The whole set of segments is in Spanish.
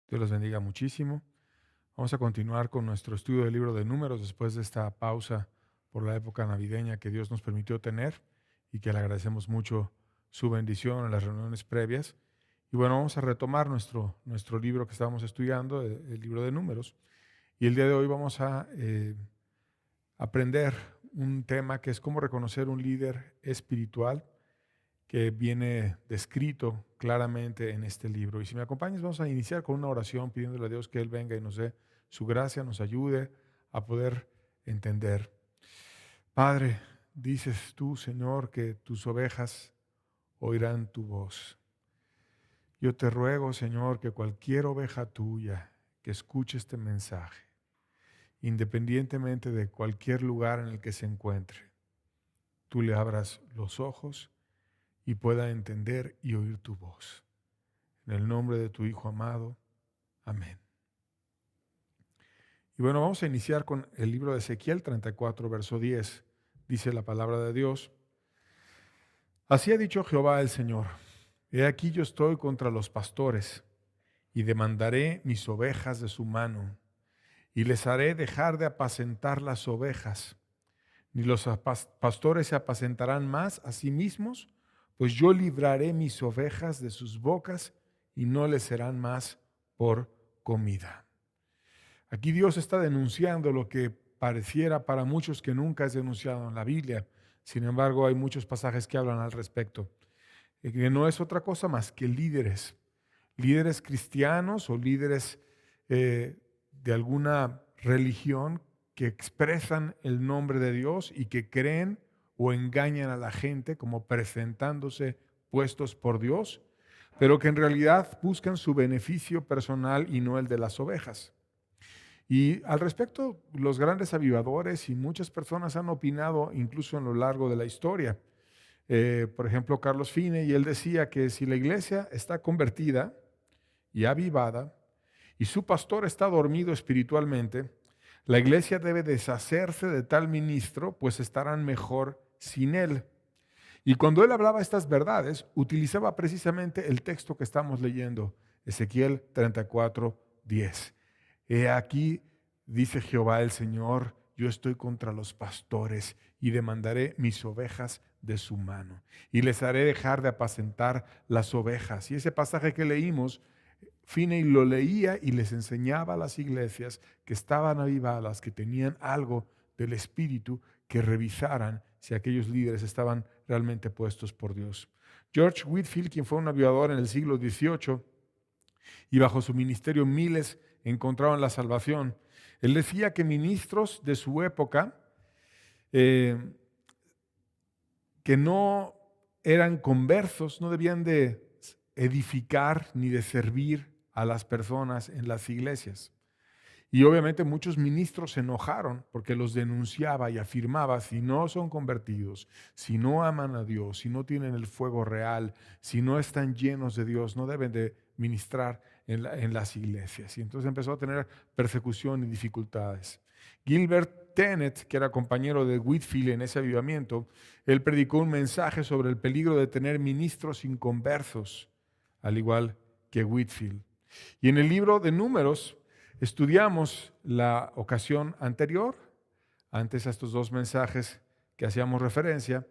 Dios los bendiga muchísimo. Vamos a continuar con nuestro estudio del libro de Números después de esta pausa por la época navideña que Dios nos permitió tener y que le agradecemos mucho su bendición en las reuniones previas. Y bueno, vamos a retomar nuestro libro que estábamos estudiando, el libro de Números. Y el día de hoy vamos a aprender un tema que es cómo reconocer un líder espiritual que viene descrito claramente en este libro. Y si me acompañas, vamos a iniciar con una oración pidiéndole a Dios que Él venga y nos dé su gracia, nos ayude a poder entender. Padre, dices tú, Señor, que tus ovejas oirán tu voz. Yo te ruego, Señor, que cualquier oveja tuya que escuche este mensaje, independientemente de cualquier lugar en el que se encuentre, tú le abras los ojos y pueda entender y oír tu voz. En el nombre de tu Hijo amado. Amén. Y bueno, vamos a iniciar con el libro de Ezequiel 34, verso 10. Dice la palabra de Dios. Así ha dicho Jehová el Señor. He aquí yo estoy contra los pastores y demandaré mis ovejas de su mano y les haré dejar de apacentar las ovejas. Ni los pastores se apacentarán más a sí mismos, pues yo libraré mis ovejas de sus bocas y no les serán más por comida. Aquí Dios está denunciando lo que pareciera para muchos que nunca es denunciado en la Biblia. Sin embargo, hay muchos pasajes que hablan al respecto. Que no es otra cosa más que líderes cristianos o líderes de alguna religión que expresan el nombre de Dios y que creen o engañan a la gente como presentándose puestos por Dios, pero que en realidad buscan su beneficio personal y no el de las ovejas. Y al respecto, los grandes avivadores y muchas personas han opinado incluso en lo largo de la historia. Por ejemplo, Carlos Finney, y él decía que si la iglesia está convertida y avivada y su pastor está dormido espiritualmente, la iglesia debe deshacerse de tal ministro, pues estarán mejor sin él. Y cuando él hablaba estas verdades, utilizaba precisamente el texto que estamos leyendo, Ezequiel 34, 10. He aquí, dice Jehová el Señor, yo estoy contra los pastores y demandaré mis ovejas de su mano y les haré dejar de apacentar las ovejas. Y ese pasaje que leímos, Finney lo leía y les enseñaba a las iglesias que estaban avivadas, que tenían algo del Espíritu, que revisaran si aquellos líderes estaban realmente puestos por Dios. George Whitefield, quien fue un avivador en el siglo XVIII, y bajo su ministerio miles encontraron la salvación. Él decía que ministros de su época eh, que no eran conversos, no debían de edificar ni de servir a las personas en las iglesias. Y obviamente muchos ministros se enojaron porque los denunciaba y afirmaba, si no son convertidos, si no aman a Dios, si no tienen el fuego real, si no están llenos de Dios, no deben de ministrar en las iglesias. Y entonces empezó a tener persecución y dificultades. Gilbert Tennent, que era compañero de Whitefield en ese avivamiento, él predicó un mensaje sobre el peligro de tener ministros inconversos, al igual que Whitefield. Y en el libro de Números estudiamos la ocasión anterior, antes a estos dos mensajes que hacíamos referencia,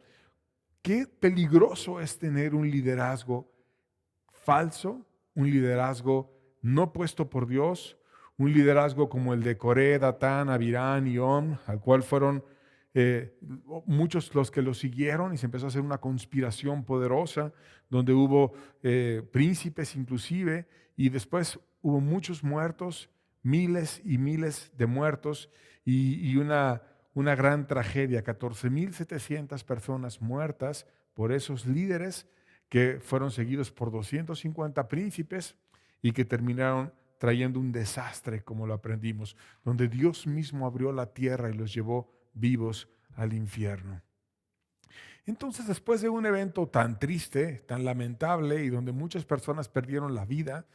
qué peligroso es tener un liderazgo falso, un liderazgo no puesto por Dios, un liderazgo como el de Coré, Datán, Abirán y On, al cual fueron muchos los que lo siguieron y se empezó a hacer una conspiración poderosa donde hubo príncipes inclusive y después hubo muchos muertos, miles y miles de muertos y una gran tragedia, 14,700 personas muertas por esos líderes que fueron seguidos por 250 príncipes y que terminaron trayendo un desastre, como lo aprendimos, donde Dios mismo abrió la tierra y los llevó vivos al infierno. Entonces, después de un evento tan triste, tan lamentable y donde muchas personas perdieron la vida,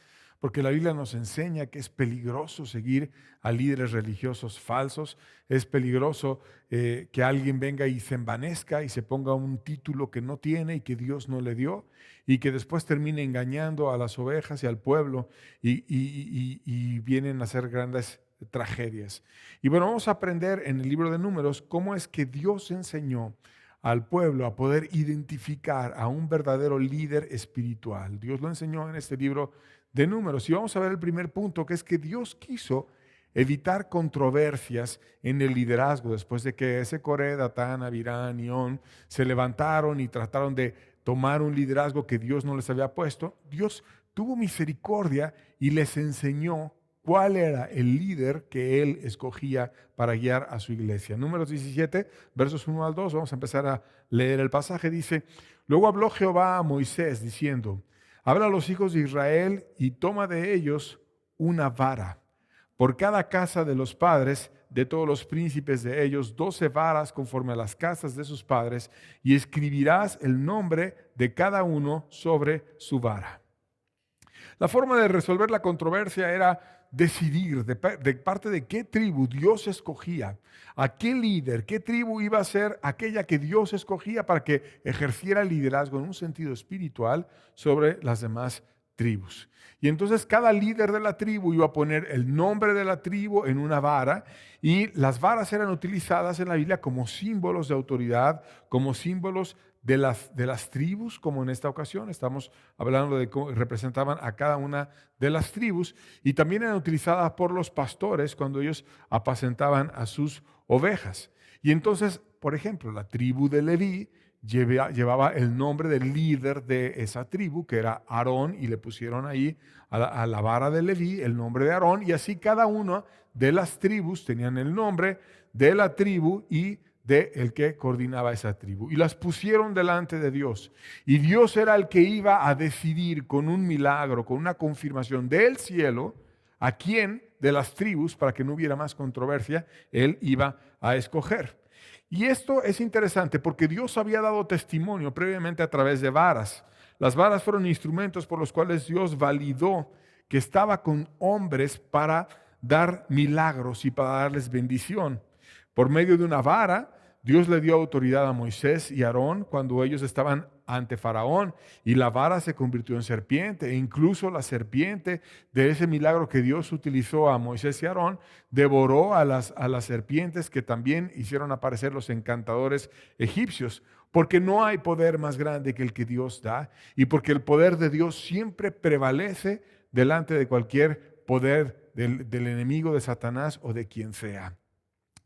porque la Biblia nos enseña que es peligroso seguir a líderes religiosos falsos, es peligroso que alguien venga y se envanezca y se ponga un título que no tiene y que Dios no le dio, y que después termine engañando a las ovejas y al pueblo y vienen a ser grandes tragedias. Y bueno, vamos a aprender en el libro de Números cómo es que Dios enseñó al pueblo a poder identificar a un verdadero líder espiritual. Dios lo enseñó en este libro de Números. Y vamos a ver el primer punto, que es que Dios quiso evitar controversias en el liderazgo después de que ese Coré, Datán, Abirán y On se levantaron y trataron de tomar un liderazgo que Dios no les había puesto. Dios tuvo misericordia y les enseñó cuál era el líder que él escogía para guiar a su iglesia. Números 17, versos 1 al 2, vamos a empezar a leer el pasaje. Dice: luego habló Jehová a Moisés diciendo: habla a los hijos de Israel y toma de ellos una vara, por cada casa de los padres de todos los príncipes de ellos, 12 varas conforme a las casas de sus padres, y escribirás el nombre de cada uno sobre su vara. La forma de resolver la controversia era decidir de parte de qué tribu Dios escogía, a qué líder, qué tribu iba a ser aquella que Dios escogía para que ejerciera liderazgo en un sentido espiritual sobre las demás tribus. Y entonces cada líder de la tribu iba a poner el nombre de la tribu en una vara, y las varas eran utilizadas en la Biblia como símbolos de autoridad, como símbolos de las tribus, como en esta ocasión estamos hablando de cómo representaban a cada una de las tribus, y también eran utilizadas por los pastores cuando ellos apacentaban a sus ovejas. Y entonces, por ejemplo, la tribu de Leví llevaba el nombre del líder de esa tribu, que era Aarón, y le pusieron ahí a la vara de Leví el nombre de Aarón, y así cada una de las tribus tenían el nombre de la tribu y de el que coordinaba esa tribu, y las pusieron delante de Dios, y Dios era el que iba a decidir con un milagro, con una confirmación del cielo, a quién de las tribus, para que no hubiera más controversia, él iba a escoger. Y esto es interesante porque Dios había dado testimonio previamente a través de varas. Las varas fueron instrumentos por los cuales Dios validó que estaba con hombres para dar milagros y para darles bendición. Por medio de una vara, Dios le dio autoridad a Moisés y Aarón cuando ellos estaban ante Faraón, y la vara se convirtió en serpiente, e incluso la serpiente de ese milagro que Dios utilizó a Moisés y Aarón devoró a las serpientes que también hicieron aparecer los encantadores egipcios, porque no hay poder más grande que el que Dios da, y porque el poder de Dios siempre prevalece delante de cualquier poder del enemigo, de Satanás o de quien sea.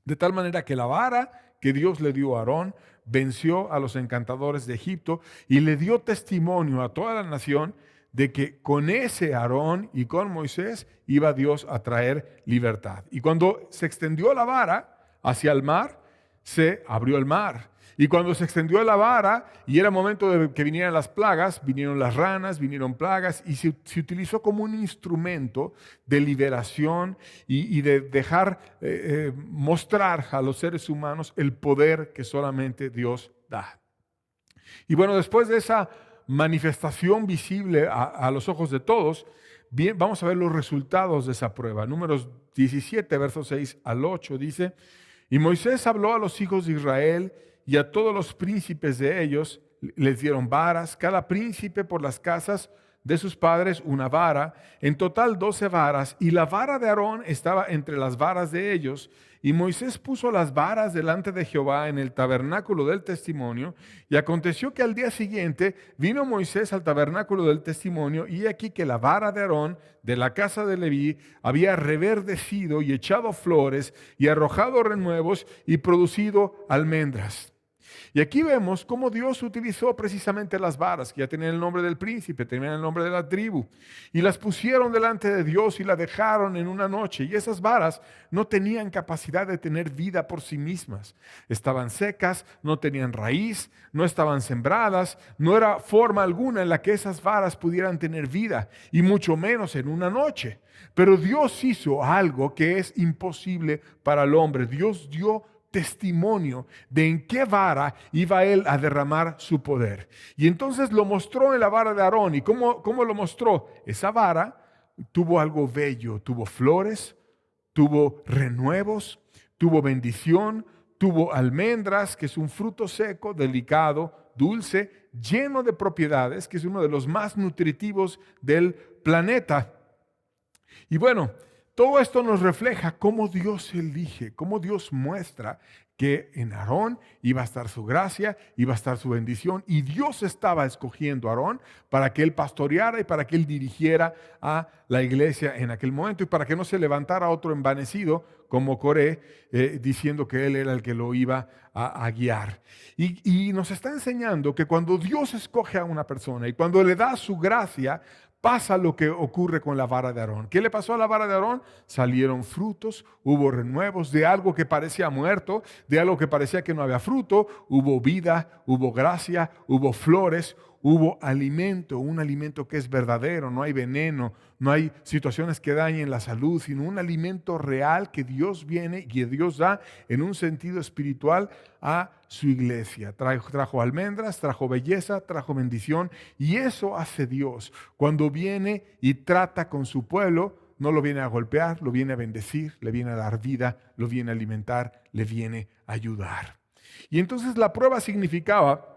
De tal manera que la vara que Dios le dio a Aarón venció a los encantadores de Egipto y le dio testimonio a toda la nación de que con ese Aarón y con Moisés iba Dios a traer libertad. Y cuando se extendió la vara hacia el mar, se abrió el mar. Y cuando se extendió la vara y era momento de que vinieran las plagas, vinieron las ranas, vinieron plagas, y se utilizó como un instrumento de liberación y de dejar mostrar a los seres humanos el poder que solamente Dios da. Y bueno, después de esa manifestación visible a los ojos de todos, bien, vamos a ver los resultados de esa prueba. Números 17, versos 6 al 8 dice: y Moisés habló a los hijos de Israel y a todos los príncipes de ellos, les dieron varas, cada príncipe por las casas de sus padres una vara, en total 12 varas, y la vara de Aarón estaba entre las varas de ellos. Y Moisés puso las varas delante de Jehová en el tabernáculo del testimonio, y aconteció que al día siguiente vino Moisés al tabernáculo del testimonio, y he aquí que la vara de Aarón de la casa de Leví había reverdecido y echado flores y arrojado renuevos y producido almendras. Y aquí vemos cómo Dios utilizó precisamente las varas, que ya tenían el nombre del príncipe, tenían el nombre de la tribu, y las pusieron delante de Dios y la dejaron en una noche. Y esas varas no tenían capacidad de tener vida por sí mismas. Estaban secas, no tenían raíz, no estaban sembradas, no era forma alguna en la que esas varas pudieran tener vida, y mucho menos en una noche. Pero Dios hizo algo que es imposible para el hombre. Dios dio testimonio de en qué vara iba él a derramar su poder. Y entonces lo mostró en la vara de Aarón. ¿Y cómo lo mostró? Esa vara tuvo algo bello, tuvo flores, tuvo renuevos, tuvo bendición, tuvo almendras, que es un fruto seco, delicado, dulce, lleno de propiedades, que es uno de los más nutritivos del planeta. Y bueno, todo esto nos refleja cómo Dios elige, cómo Dios muestra que en Aarón iba a estar su gracia, iba a estar su bendición, y Dios estaba escogiendo a Aarón para que él pastoreara y para que él dirigiera a la iglesia en aquel momento y para que no se levantara otro envanecido como Coré, diciendo que él era el que lo iba a guiar. Y nos está enseñando que cuando Dios escoge a una persona y cuando le da su gracia, pasa lo que ocurre con la vara de Aarón. ¿Qué le pasó a la vara de Aarón? Salieron frutos, hubo renuevos de algo que parecía muerto, de algo que parecía que no había fruto, hubo vida, hubo gracia, hubo flores, hubo alimento, un alimento que es verdadero, no hay veneno, no hay situaciones que dañen la salud, sino un alimento real que Dios viene y que Dios da en un sentido espiritual a su iglesia. Trajo almendras, trajo belleza, trajo bendición, y eso hace Dios. Cuando viene y trata con su pueblo, no lo viene a golpear, lo viene a bendecir, le viene a dar vida, lo viene a alimentar, le viene a ayudar. Y entonces la prueba significaba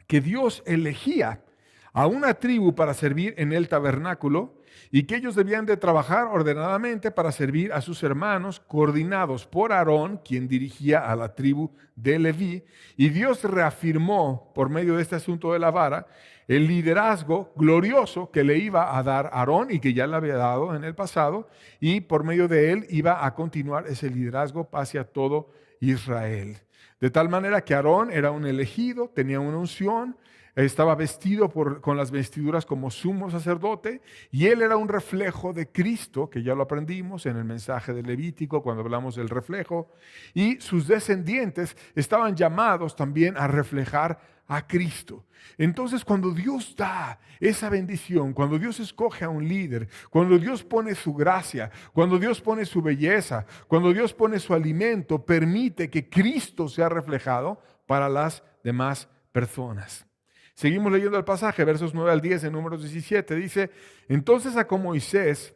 que Dios elegía a una tribu para servir en el tabernáculo y que ellos debían de trabajar ordenadamente para servir a sus hermanos, coordinados por Aarón, quien dirigía a la tribu de Leví. Y Dios reafirmó por medio de este asunto de la vara el liderazgo glorioso que le iba a dar Aarón y que ya le había dado en el pasado, y por medio de él iba a continuar ese liderazgo hacia todo Israel. De tal manera que Aarón era un elegido, tenía una unción, estaba vestido con las vestiduras como sumo sacerdote, y él era un reflejo de Cristo, que ya lo aprendimos en el mensaje de Levítico cuando hablamos del reflejo, y sus descendientes estaban llamados también a reflejar a Cristo. Entonces, cuando Dios da esa bendición, cuando Dios escoge a un líder, cuando Dios pone su gracia, cuando Dios pone su belleza, cuando Dios pone su alimento, permite que Cristo sea reflejado para las demás personas. Seguimos leyendo el pasaje, versos 9 al 10 en Números 17. Dice: entonces sacó Moisés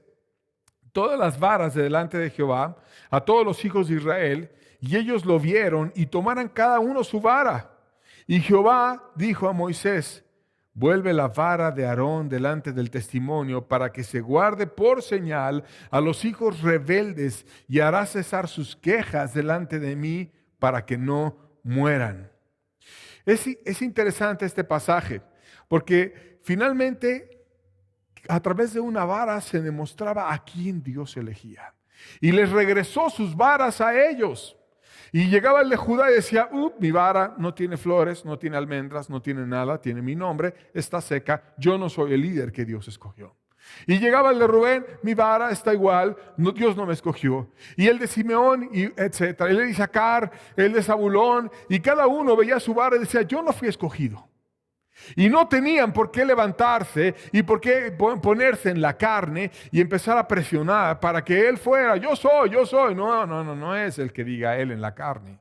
todas las varas de delante de Jehová a todos los hijos de Israel, y ellos lo vieron y tomaron cada uno su vara. Y Jehová dijo a Moisés: vuelve la vara de Aarón delante del testimonio para que se guarde por señal a los hijos rebeldes, y hará cesar sus quejas delante de mí para que no mueran. Es interesante este pasaje porque finalmente a través de una vara se demostraba a quién Dios elegía, y les regresó sus varas a ellos. Y llegaba el de Judá y decía: mi vara no tiene flores, no tiene almendras, no tiene nada, tiene mi nombre, está seca, yo no soy el líder que Dios escogió. Y llegaba el de Rubén: mi vara está igual, Dios no me escogió. Y el de Simeón, y etcétera. El de Isaacar, el de Zabulón, y cada uno veía su vara y decía: yo no fui escogido. Y no tenían por qué levantarse y por qué ponerse en la carne y empezar a presionar para que él fuera: yo soy. No es el que diga él en la carne.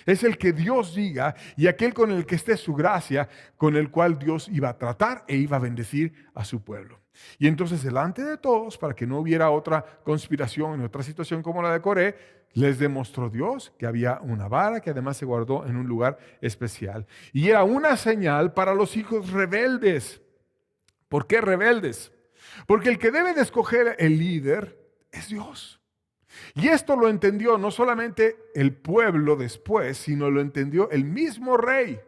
Es el que Dios diga, y aquel con el que esté su gracia, con el cual Dios iba a tratar e iba a bendecir a su pueblo. Y entonces, delante de todos, para que no hubiera otra conspiración, otra situación como la de Coré, les demostró Dios que había una vara que además se guardó en un lugar especial. Y era una señal para los hijos rebeldes. ¿Por qué rebeldes? Porque el que debe de escoger el líder es Dios. Y esto lo entendió no solamente el pueblo después, sino lo entendió el mismo rey.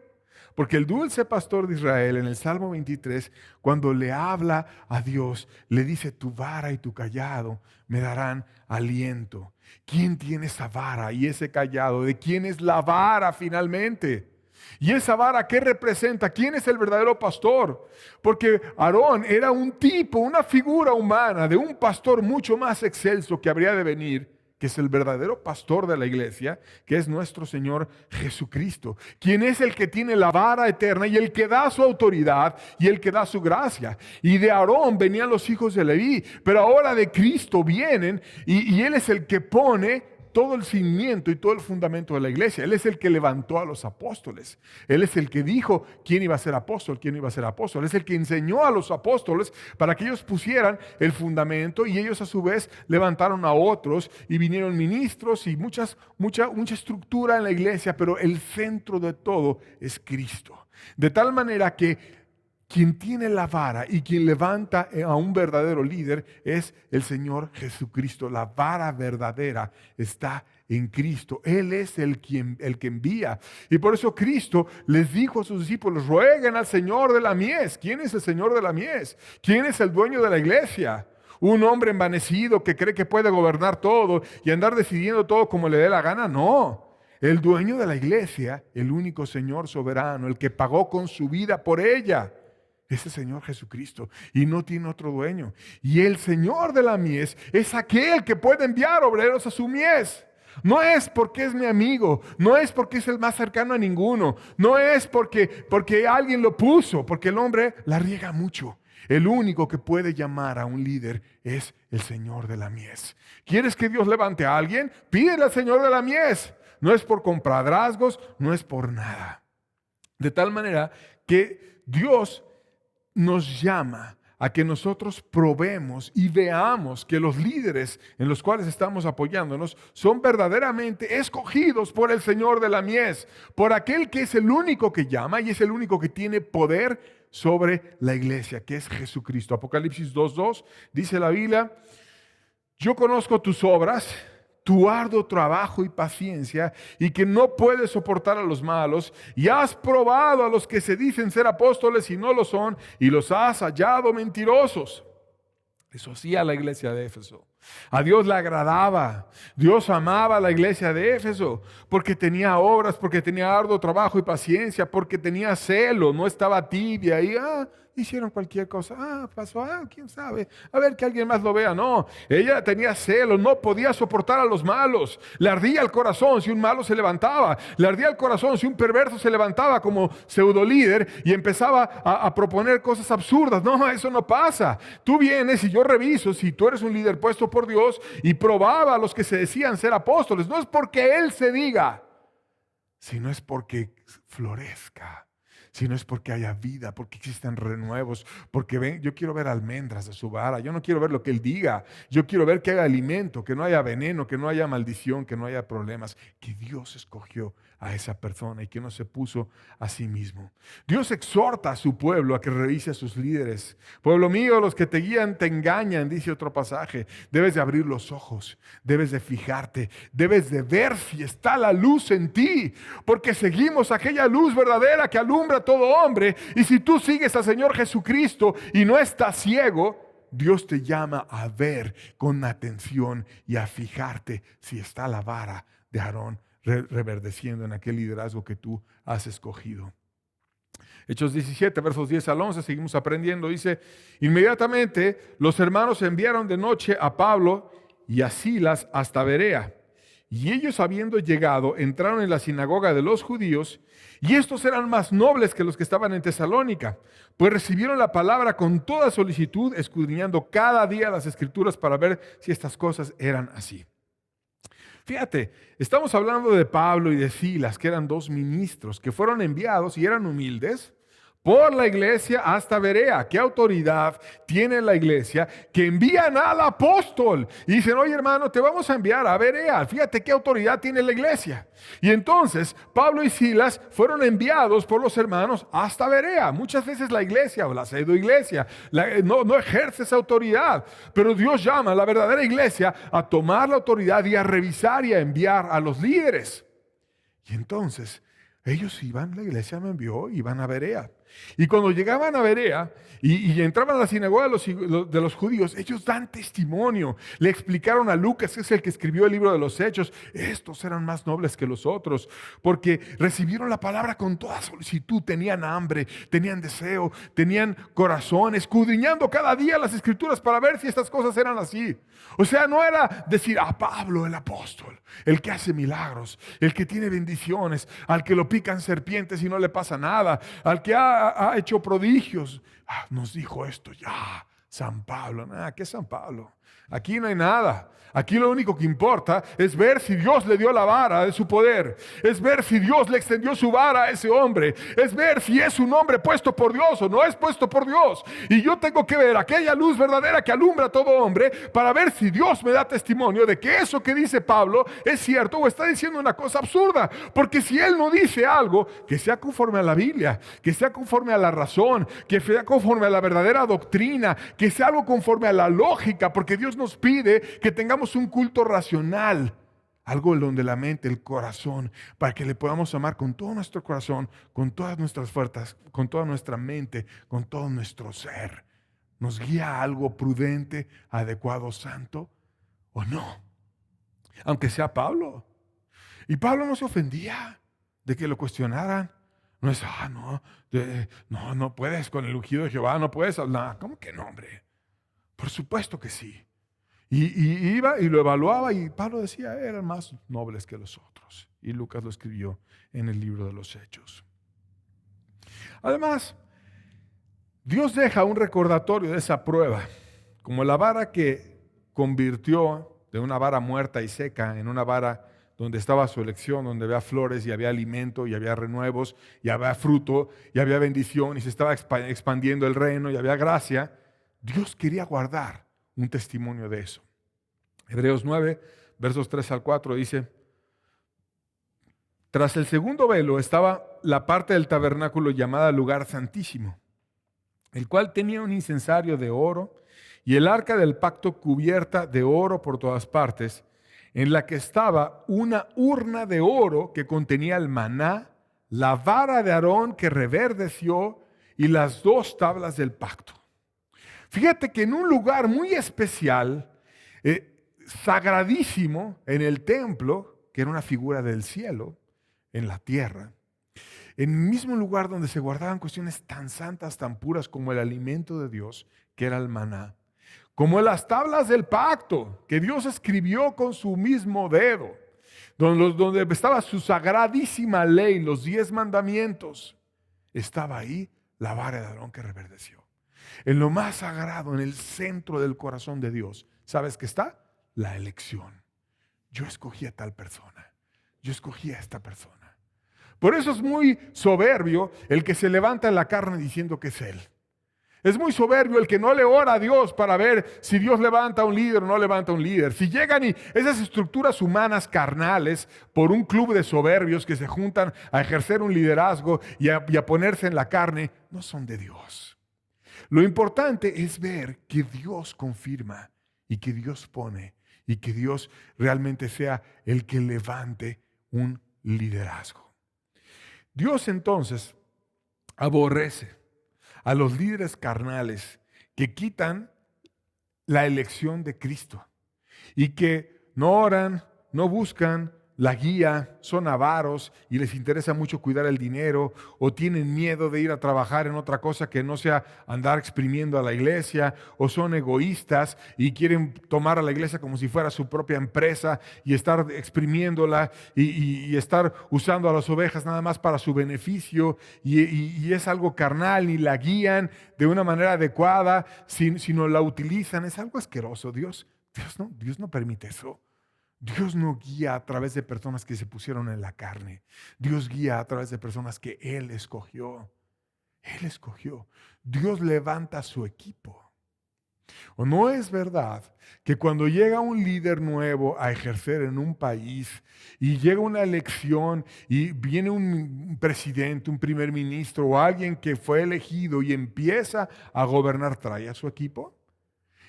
Porque el dulce pastor de Israel en el Salmo 23, cuando le habla a Dios, le dice: tu vara y tu callado me darán aliento. ¿Quién tiene esa vara y ese callado? ¿De quién es la vara finalmente? ¿Y esa vara qué representa? ¿Quién es el verdadero pastor? Porque Aarón era un tipo, una figura humana de un pastor mucho más excelso que habría de venir, que es el verdadero pastor de la iglesia, que es nuestro Señor Jesucristo, quien es el que tiene la vara eterna y el que da su autoridad y el que da su gracia. Y de Aarón venían los hijos de Leví, pero ahora de Cristo vienen y Él es el que pone todo el cimiento y todo el fundamento de la iglesia. Él es el que levantó a los apóstoles. Él es el que dijo quién iba a ser apóstol, quién iba a ser apóstol. Es el que enseñó a los apóstoles para que ellos pusieran el fundamento y ellos a su vez levantaron a otros y vinieron ministros y mucha estructura en la iglesia, pero el centro de todo es Cristo. De tal manera que quien tiene la vara y quien levanta a un verdadero líder es el Señor Jesucristo. La vara verdadera está en Cristo. Él es el que envía. Y por eso Cristo les dijo a sus discípulos: rueguen al Señor de la mies. ¿Quién es el Señor de la mies? ¿Quién es el dueño de la iglesia? ¿Un hombre envanecido que cree que puede gobernar todo y andar decidiendo todo como le dé la gana? No. El dueño de la iglesia, el único Señor soberano, el que pagó con su vida por ella, es el Señor Jesucristo y no tiene otro dueño. Y el Señor de la mies es aquel que puede enviar obreros a su mies. No es porque es mi amigo, no es porque es el más cercano a ninguno, no es porque alguien lo puso, porque el hombre la riega mucho. El único que puede llamar a un líder es el Señor de la mies. ¿Quieres que Dios levante a alguien? Pídele al Señor de la mies. No es por compadrazgos, no es por nada. De tal manera que Dios nos llama a que nosotros probemos y veamos que los líderes en los cuales estamos apoyándonos son verdaderamente escogidos por el Señor de la mies, por aquel que es el único que llama y es el único que tiene poder sobre la iglesia, que es Jesucristo. Apocalipsis 2:2 dice la Biblia: yo conozco tus obras, tu arduo trabajo y paciencia, y que no puedes soportar a los malos, y has probado a los que se dicen ser apóstoles y no lo son, y los has hallado mentirosos. Eso hacía la iglesia de Éfeso. A Dios le agradaba. Dios amaba a la iglesia de Éfeso porque tenía obras, porque tenía arduo trabajo y paciencia, porque tenía celo, no estaba tibia y hicieron cualquier cosa, pasó, quién sabe, a ver que alguien más lo vea. No, ella tenía celo, no podía soportar a los malos. Le ardía el corazón si un malo se levantaba, le ardía el corazón si un perverso se levantaba como pseudo líder y empezaba a proponer cosas absurdas. No, eso no pasa. Tú vienes y yo reviso si tú eres un líder puesto por Dios, y probaba a los que se decían ser apóstoles. No es porque Él se diga, sino es porque florezca, sino es porque haya vida, porque existen renuevos, porque yo quiero ver almendras de su vara. Yo no quiero ver lo que Él diga, yo quiero ver que haya alimento, que no haya veneno, que no haya maldición, que no haya problemas, que Dios escogió a esa persona y que no se puso a sí mismo. Dios exhorta a su pueblo a que revise a sus líderes. Pueblo mío, los que te guían te engañan, dice otro pasaje. Debes de abrir los ojos, debes de fijarte, debes de ver si está la luz en ti, porque seguimos aquella luz verdadera que alumbra a todo hombre. Y si tú sigues al Señor Jesucristo y no estás ciego, Dios te llama a ver con atención y a fijarte si está la vara de Aarón reverdeciendo en aquel liderazgo que tú has escogido. Hechos 17, versos 10 al 11, seguimos aprendiendo. Dice: inmediatamente los hermanos enviaron de noche a Pablo y a Silas hasta Berea. Y ellos, habiendo llegado, entraron en la sinagoga de los judíos, y estos eran más nobles que los que estaban en Tesalónica, pues recibieron la palabra con toda solicitud, escudriñando cada día las Escrituras para ver si estas cosas eran así. Fíjate, estamos hablando de Pablo y de Silas, que eran dos ministros que fueron enviados y eran humildes por la iglesia hasta Berea. ¿Qué autoridad tiene la iglesia que envían al apóstol? Y dicen: oye, hermano, te vamos a enviar a Berea. Fíjate qué autoridad tiene la iglesia. Y entonces Pablo y Silas fueron enviados por los hermanos hasta Berea. Muchas veces la iglesia o la pseudoiglesia no ejerce esa autoridad, pero Dios llama a la verdadera iglesia a tomar la autoridad y a revisar y a enviar a los líderes. Y entonces ellos iban, la iglesia me envió, iban a Berea. Y cuando llegaban a Berea y entraban a la sinagoga de los judíos, ellos dan testimonio. Le explicaron a Lucas, que es el que escribió el libro de los Hechos: estos eran más nobles que los otros, porque recibieron la palabra con toda solicitud, tenían hambre, tenían deseo, tenían corazón, escudriñando cada día las Escrituras para ver si estas cosas eran así. O sea, no era decir: Pablo el apóstol, el que hace milagros, el que tiene bendiciones, al que lo pican serpientes y no le pasa nada, al que ha hecho prodigios. Nos dijo esto ya San Pablo. ¿Qué es San Pablo? Aquí no hay nada. Aquí lo único que importa es ver si Dios le dio la vara de su poder. Es ver si Dios le extendió su vara a ese hombre. Es ver si es un hombre puesto por Dios o no es puesto por Dios. Y yo tengo que ver aquella luz verdadera que alumbra a todo hombre para ver si Dios me da testimonio de que eso que dice Pablo es cierto o está diciendo una cosa absurda. Porque si él no dice algo que sea conforme a la Biblia, que sea conforme a la razón, que sea conforme a la verdadera doctrina, que sea algo conforme a la lógica, porque Dios nos pide que tengamos un culto racional, algo donde la mente, el corazón, para que le podamos amar con todo nuestro corazón, con todas nuestras fuerzas, con toda nuestra mente, con todo nuestro ser. ¿Nos guía a algo prudente, adecuado, santo o no? Aunque sea Pablo. Y Pablo no se ofendía de que lo cuestionaran. No es, no puedes con el ungido de Jehová, no puedes hablar. ¿Cómo que no, hombre? Por supuesto que sí. Y iba y lo evaluaba y Pablo decía, eran más nobles que los otros. Y Lucas lo escribió en el libro de los Hechos. Además, Dios deja un recordatorio de esa prueba, como la vara que convirtió de una vara muerta y seca en una vara donde estaba su elección, donde había flores y había alimento y había renuevos y había fruto y había bendición y se estaba expandiendo el reino y había gracia. Dios quería guardar un testimonio de eso. Hebreos 9, versos 3 al 4 dice, tras el segundo velo estaba la parte del tabernáculo llamada lugar santísimo, el cual tenía un incensario de oro y el arca del pacto cubierta de oro por todas partes, en la que estaba una urna de oro que contenía el maná, la vara de Aarón que reverdeció y las 2 tablas del pacto. Fíjate que en un lugar muy especial, sagradísimo en el templo, que era una figura del cielo, en la tierra, en el mismo lugar donde se guardaban cuestiones tan santas, tan puras como el alimento de Dios, que era el maná, como las tablas del pacto, que Dios escribió con su mismo dedo, donde estaba su sagradísima ley, los 10 mandamientos, estaba ahí la vara de Aarón que reverdeció. En lo más sagrado, en el centro del corazón de Dios, ¿sabes qué está? La elección. Yo escogí a tal persona. Yo escogí a esta persona. Por eso es muy soberbio el que se levanta en la carne diciendo que es él. Es muy soberbio el que no le ora a Dios para ver si Dios levanta a un líder o no levanta a un líder. Si llegan y esas estructuras humanas carnales por un club de soberbios que se juntan a ejercer un liderazgo y a ponerse en la carne, no son de Dios. Lo importante es ver que Dios confirma y que Dios pone y que Dios realmente sea el que levante un liderazgo. Dios entonces aborrece a los líderes carnales que quitan la elección de Cristo y que no oran, no buscan la guía, son avaros y les interesa mucho cuidar el dinero o tienen miedo de ir a trabajar en otra cosa que no sea andar exprimiendo a la iglesia, o son egoístas y quieren tomar a la iglesia como si fuera su propia empresa y estar exprimiéndola y estar usando a las ovejas nada más para su beneficio y es algo carnal, ni la guían de una manera adecuada, sino la utilizan. Es algo asqueroso. Dios no permite eso. Dios no guía a través de personas que se pusieron en la carne. Dios guía a través de personas que Él escogió. Él escogió. Dios levanta a su equipo. ¿O no es verdad que cuando llega un líder nuevo a ejercer en un país y llega una elección y viene un presidente, un primer ministro o alguien que fue elegido y empieza a gobernar, trae a su equipo?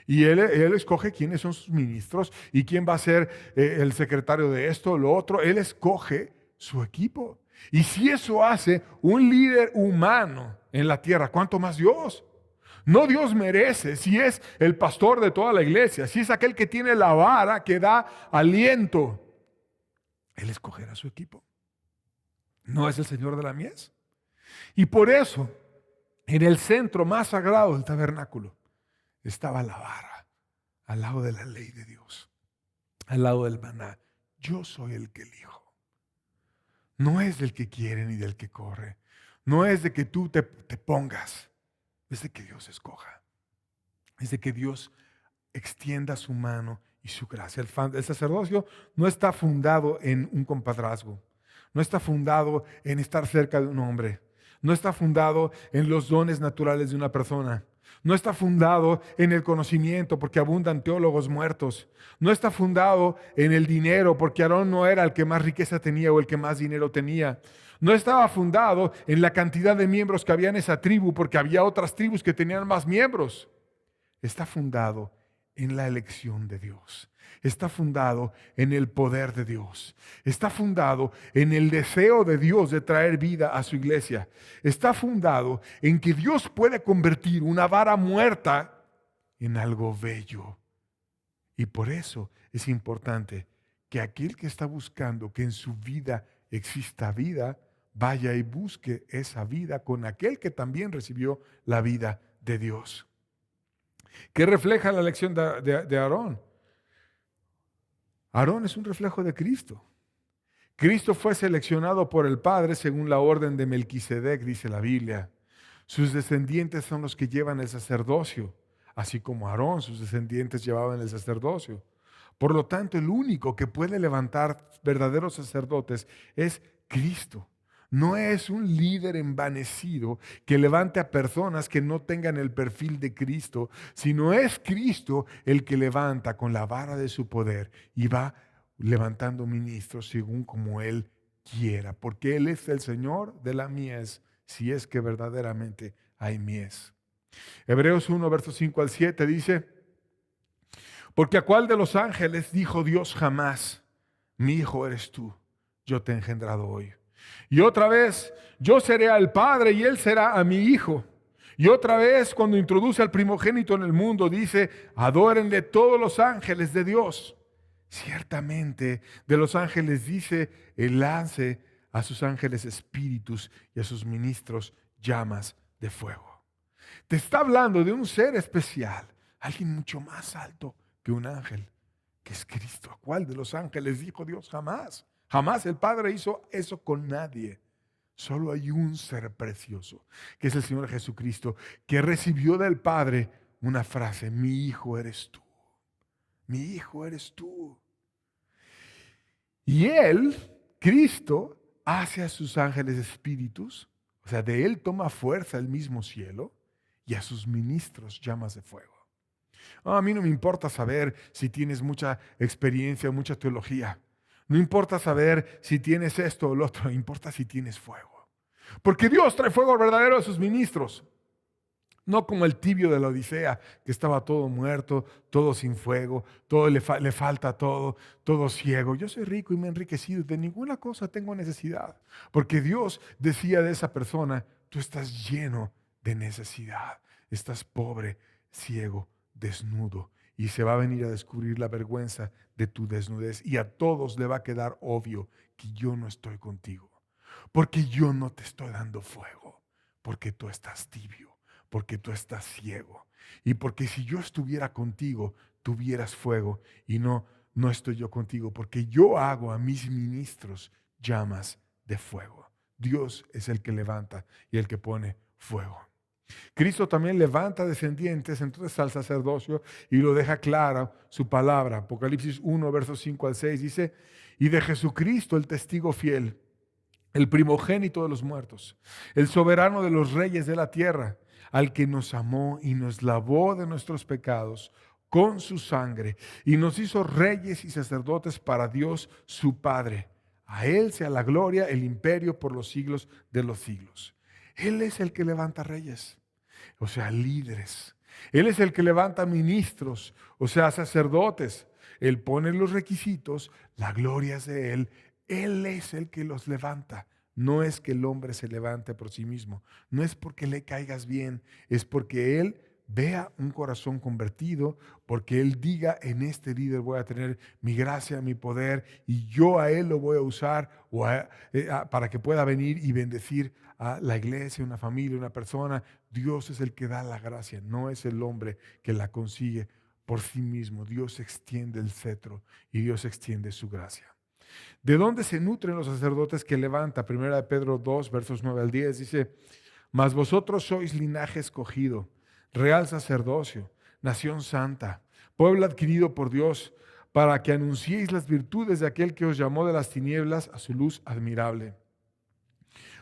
Y él escoge quiénes son sus ministros y quién va a ser el secretario de esto o lo otro. Él escoge su equipo. Y si eso hace un líder humano en la tierra, ¿cuánto más Dios? No, Dios merece, si es el pastor de toda la iglesia, si es aquel que tiene la vara que da aliento, Él escogerá su equipo. ¿No es el Señor de la mies? Y por eso, en el centro más sagrado del tabernáculo, estaba la vara, al lado de la ley de Dios, al lado del maná. Yo soy el que elijo. No es del que quiere ni del que corre. No es de que tú te pongas. Es de que Dios escoja. Es de que Dios extienda su mano y su gracia. El sacerdocio no está fundado en un compadrazgo, no está fundado en estar cerca de un hombre, no está fundado en los dones naturales de una persona, no está fundado en el conocimiento porque abundan teólogos muertos, no está fundado en el dinero porque Aarón no era el que más riqueza tenía o el que más dinero tenía. No estaba fundado en la cantidad de miembros que había en esa tribu porque había otras tribus que tenían más miembros. Está fundado en la elección de Dios. Está fundado en el poder de Dios. Está fundado en el deseo de Dios de traer vida a su iglesia. Está fundado en que Dios puede convertir una vara muerta en algo bello. Y por eso es importante que aquel que está buscando que en su vida exista vida, vaya y busque esa vida con aquel que también recibió la vida de Dios. ¿Qué refleja la elección de Aarón? Aarón es un reflejo de Cristo. Cristo fue seleccionado por el Padre según la orden de Melquisedec, dice la Biblia. Sus descendientes son los que llevan el sacerdocio, así como Aarón, sus descendientes llevaban el sacerdocio. Por lo tanto, el único que puede levantar verdaderos sacerdotes es Cristo. No es un líder envanecido que levante a personas que no tengan el perfil de Cristo, sino es Cristo el que levanta con la vara de su poder y va levantando ministros según como Él quiera, porque Él es el Señor de la mies, si es que verdaderamente hay mies. Hebreos 1, versos 5 al 7 dice: porque a cuál de los ángeles dijo Dios jamás, mi hijo eres tú, yo te he engendrado hoy. Y otra vez, yo seré al Padre y Él será a mi hijo. Y otra vez, cuando introduce al primogénito en el mundo, dice: adórenle todos los ángeles de Dios. Ciertamente, de los ángeles dice: Él lance a sus ángeles espíritus y a sus ministros llamas de fuego. Te está hablando de un ser especial, alguien mucho más alto que un ángel, que es Cristo. ¿A cuál de los ángeles dijo Dios jamás? Jamás el Padre hizo eso con nadie. Solo hay un ser precioso, que es el Señor Jesucristo, que recibió del Padre una frase: mi hijo eres tú, mi hijo eres tú. Y Él, Cristo, hace a sus ángeles espíritus, o sea, de Él toma fuerza el mismo cielo, y a sus ministros llamas de fuego. A mí no me importa saber si tienes mucha experiencia, mucha teología. No importa saber si tienes esto o lo otro, importa si tienes fuego. Porque Dios trae fuego verdadero a sus ministros. No como el tibio de la Odisea, que estaba todo muerto, todo sin fuego, todo le falta todo, todo ciego. Yo soy rico y me he enriquecido, de ninguna cosa tengo necesidad. Porque Dios decía de esa persona: tú estás lleno de necesidad, estás pobre, ciego, desnudo. Y se va a venir a descubrir la vergüenza de tu desnudez. Y a todos le va a quedar obvio que yo no estoy contigo. Porque yo no te estoy dando fuego. Porque tú estás tibio. Porque tú estás ciego. Y porque si yo estuviera contigo, tuvieras fuego. Y no estoy yo contigo. Porque yo hago a mis ministros llamas de fuego. Dios es el que levanta y el que pone fuego. Cristo también levanta descendientes entonces al sacerdocio y lo deja clara su palabra. Apocalipsis 1, versos 5 al 6 dice: y de Jesucristo el testigo fiel, el primogénito de los muertos, el soberano de los reyes de la tierra, al que nos amó y nos lavó de nuestros pecados con su sangre y nos hizo reyes y sacerdotes para Dios su Padre. A Él sea la gloria, el imperio por los siglos de los siglos. Él es el que levanta reyes, o sea, líderes. Él es el que levanta ministros, o sea, sacerdotes. Él pone los requisitos, la gloria es de Él. Él es el que los levanta. No es que el hombre se levante por sí mismo. No es porque le caigas bien, es porque Él vea un corazón convertido, porque Él diga: en este líder voy a tener mi gracia, mi poder, y yo a Él lo voy a usar para que pueda venir y bendecir a la iglesia, una familia, una persona. Dios es el que da la gracia, no es el hombre que la consigue por sí mismo. Dios extiende el cetro y Dios extiende su gracia. ¿De dónde se nutren los sacerdotes que levanta? 1 Pedro 2, versos 9 al 10 dice: mas vosotros sois linaje escogido, real sacerdocio, nación santa, pueblo adquirido por Dios, para que anunciéis las virtudes de aquel que os llamó de las tinieblas a su luz admirable.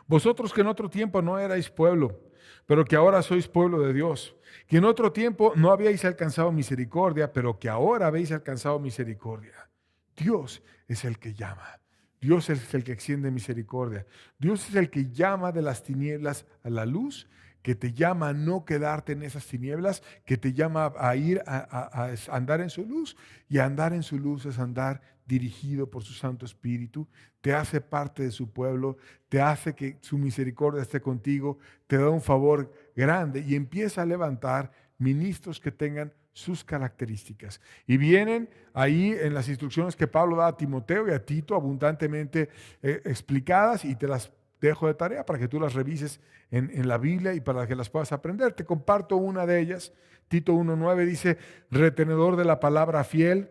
Vosotros que en otro tiempo no erais pueblo, pero que ahora sois pueblo de Dios, que en otro tiempo no habíais alcanzado misericordia, pero que ahora habéis alcanzado misericordia. Dios es el que llama. Dios es el que extiende misericordia. Dios es el que llama de las tinieblas a la luz, que te llama a no quedarte en esas tinieblas, que te llama a ir a andar en su luz. Y andar en su luz es andar dirigido por su Santo Espíritu, te hace parte de su pueblo, te hace que su misericordia esté contigo, te da un favor grande y empieza a levantar ministros que tengan sus características. Y vienen ahí en las instrucciones que Pablo da a Timoteo y a Tito abundantemente explicadas, y te las dejo de tarea para que tú las revises en la Biblia y para que las puedas aprender. Te comparto una de ellas. Tito 1:9 dice: retenedor de la palabra fiel,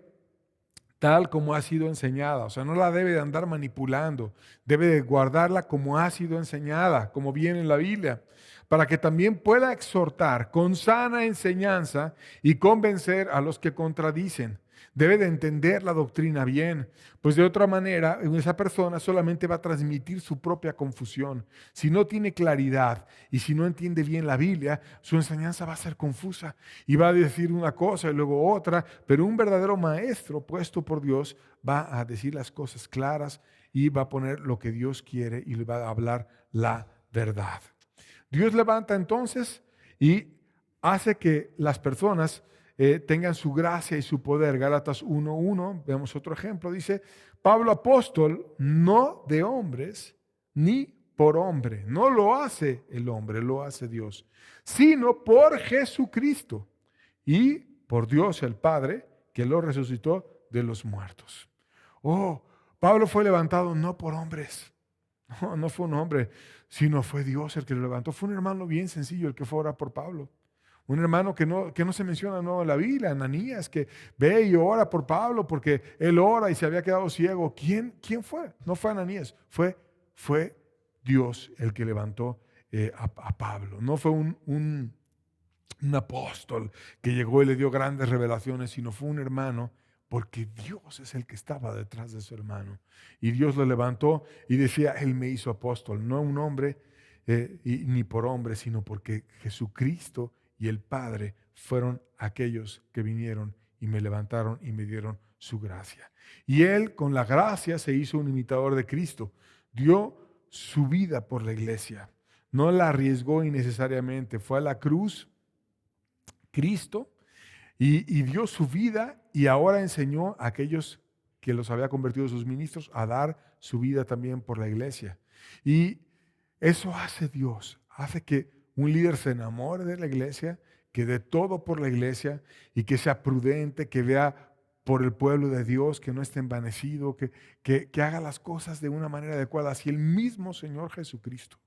tal como ha sido enseñada. O sea, no la debe de andar manipulando, debe de guardarla como ha sido enseñada, como viene en la Biblia, para que también pueda exhortar con sana enseñanza y convencer a los que contradicen. Debe de entender la doctrina bien, pues de otra manera esa persona solamente va a transmitir su propia confusión. Si no tiene claridad y si no entiende bien la Biblia, su enseñanza va a ser confusa y va a decir una cosa y luego otra, pero un verdadero maestro puesto por Dios va a decir las cosas claras y va a poner lo que Dios quiere y le va a hablar la verdad. Dios levanta entonces y hace que las personas tengan su gracia y su poder. Gálatas 1:1, vemos otro ejemplo, dice: Pablo apóstol, no de hombres, ni por hombre. No lo hace el hombre, lo hace Dios, sino por Jesucristo y por Dios el Padre, que lo resucitó de los muertos. Oh, Pablo fue levantado no por hombres. No fue un hombre, sino fue Dios el que lo levantó. Fue un hermano bien sencillo el que fue a orar por Pablo. Un hermano que no se menciona en la Biblia, Ananías, que ve y ora por Pablo porque él ora y se había quedado ciego. ¿Quién fue? No fue Ananías, fue Dios el que levantó a Pablo. No fue un apóstol que llegó y le dio grandes revelaciones, sino fue un hermano, porque Dios es el que estaba detrás de su hermano. Y Dios lo levantó y decía: Él me hizo apóstol, no un hombre ni por hombre, sino porque Jesucristo y el Padre fueron aquellos que vinieron y me levantaron y me dieron su gracia. Y Él con la gracia se hizo un imitador de Cristo. Dio su vida por la iglesia. No la arriesgó innecesariamente. Fue a la cruz Cristo y dio su vida, y ahora enseñó a aquellos que los había convertido en sus ministros a dar su vida también por la iglesia. Y eso hace Dios, hace que un líder se enamore de la iglesia, que dé todo por la iglesia y que sea prudente, que vea por el pueblo de Dios, que no esté envanecido, que haga las cosas de una manera adecuada. Así el mismo Señor Jesucristo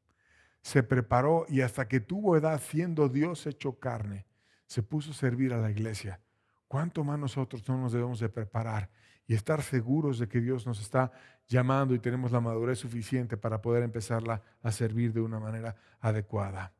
se preparó y hasta que tuvo edad, siendo Dios hecho carne, se puso a servir a la iglesia. ¿Cuánto más nosotros no nos debemos de preparar y estar seguros de que Dios nos está llamando y tenemos la madurez suficiente para poder empezarla a servir de una manera adecuada?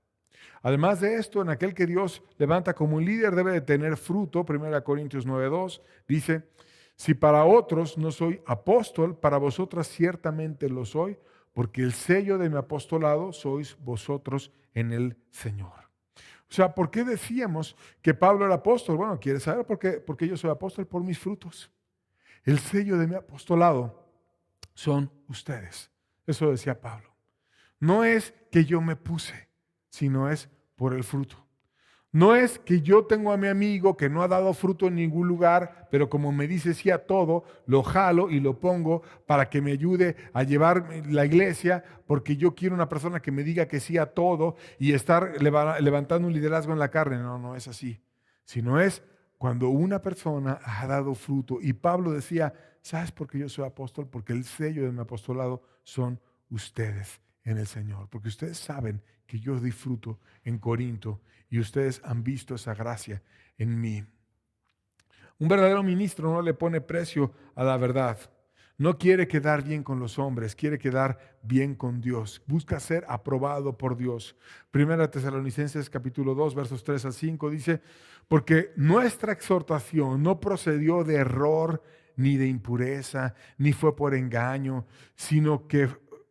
Además de esto, en aquel que Dios levanta como un líder debe de tener fruto. 1 Corintios 9:2 dice: si para otros no soy apóstol, para vosotras ciertamente lo soy, porque el sello de mi apostolado sois vosotros en el Señor. O sea, ¿por qué decíamos que Pablo era apóstol? Bueno, ¿quieres saber por qué? Porque yo soy apóstol por mis frutos. El sello de mi apostolado son ustedes. Eso decía Pablo. No es que yo me puse, sino es por el fruto. No es que yo tengo a mi amigo que no ha dado fruto en ningún lugar, pero como me dice sí a todo, lo jalo y lo pongo para que me ayude a llevar la iglesia, porque yo quiero una persona que me diga que sí a todo y estar levantando un liderazgo en la carne. No, no es así. Sino es cuando una persona ha dado fruto. Y Pablo decía: ¿sabes por qué yo soy apóstol? Porque el sello de mi apostolado son ustedes en el Señor. Porque ustedes saben que yo di fruto en Corinto y ustedes han visto esa gracia en mí. Un verdadero ministro no le pone precio a la verdad. No quiere quedar bien con los hombres, quiere quedar bien con Dios. Busca ser aprobado por Dios. Primera Tesalonicenses capítulo 2, versos 3 al 5 dice, porque nuestra exhortación no procedió de error ni de impureza, ni fue por engaño, sino que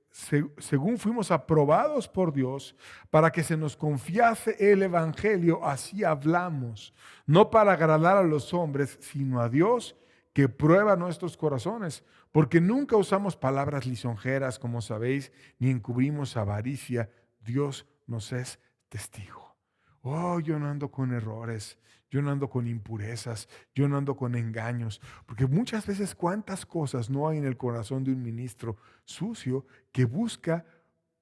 según fuimos aprobados por Dios, para que se nos confiase el Evangelio, así hablamos, no para agradar a los hombres, sino a Dios que prueba nuestros corazones, porque nunca usamos palabras lisonjeras, como sabéis, ni encubrimos avaricia. Dios nos es testigo. Oh, yo no ando con errores, yo no ando con impurezas, yo no ando con engaños, porque muchas veces cuántas cosas no hay en el corazón de un ministro sucio que busca